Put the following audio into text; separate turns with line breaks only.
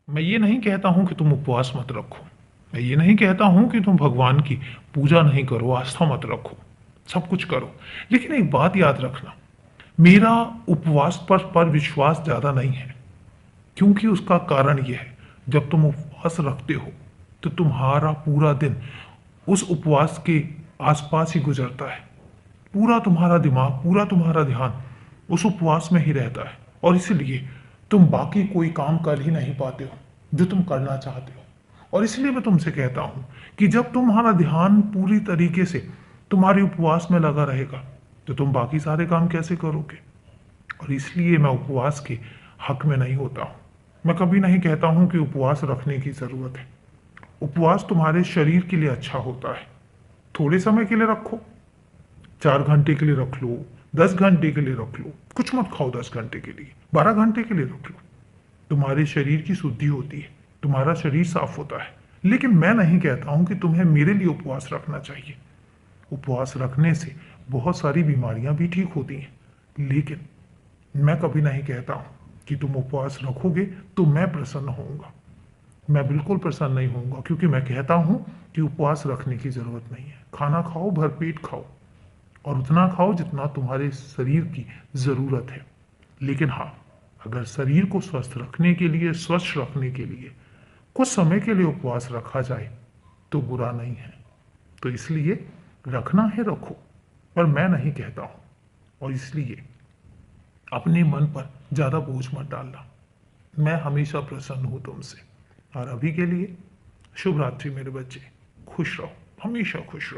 मैं ये नहीं कहता हूँ कि तुम उपवास मत रखो। मैं ये नहीं कहता हूँ कि तुम भगवान की पूजा नहीं करो, आस्था मत रखो, सब कुछ करो। लेकिन एक बात याद रखना, मेरा उपवास पर विश्वास ज़्यादा नहीं है। क्योंकि उसका कारण ये है, जब तुम उपवास रखते हो तो तुम्हारा पूरा दिन उस उपवास के आसपास ही गुजरता है। पूरा तुम्हारा दिमाग, पूरा तुम्हारा ध्यान उस उपवास में ही रहता है, और इसलिए तुम बाकी कोई काम कर ही नहीं पाते हो जो तुम करना चाहते हो। और इसलिए मैं तुमसे कहता हूं कि जब तुम्हारा ध्यान पूरी तरीके से तुम्हारे उपवास में लगा रहेगा तो तुम बाकी सारे काम कैसे करोगे। और इसलिए मैं उपवास के हक में नहीं होता हूं। मैं कभी नहीं कहता हूं कि उपवास रखने की जरूरत है। उपवास तुम्हारे शरीर के लिए अच्छा होता है। थोड़े समय के लिए रखो, 4 घंटे के लिए रख लो, 10 घंटे के लिए रख लो, कुछ मत खाओ 10 घंटे के लिए, 12 घंटे के लिए रख लो। तुम्हारे शरीर की शुद्धि होती है, तुम्हारा शरीर साफ होता है। लेकिन मैं नहीं कहता हूं कि तुम्हें मेरे लिए उपवास रखना चाहिए। उपवास रखने से बहुत सारी बीमारियां भी ठीक होती हैं। लेकिन मैं कभी नहीं कहता हूं कि तुम उपवास रखोगे तो मैं प्रसन्न होऊंगा। मैं बिल्कुल प्रसन्न नहीं होऊंगा, क्योंकि मैं कहता हूं कि उपवास रखने की जरूरत नहीं है। खाना खाओ, भरपेट खाओ, और उतना खाओ जितना तुम्हारे शरीर की ज़रूरत है। लेकिन हाँ, अगर शरीर को स्वस्थ रखने के लिए, स्वच्छ रखने के लिए कुछ समय के लिए उपवास रखा जाए तो बुरा नहीं है। तो इसलिए रखना है रखो, पर मैं नहीं कहता हूँ। और इसलिए अपने मन पर ज़्यादा बोझ मत डालना। मैं हमेशा प्रसन्न हूँ तुमसे। और अभी के लिए शुभ रात्रि मेरे बच्चे। खुश रहो, हमेशा खुश रहो।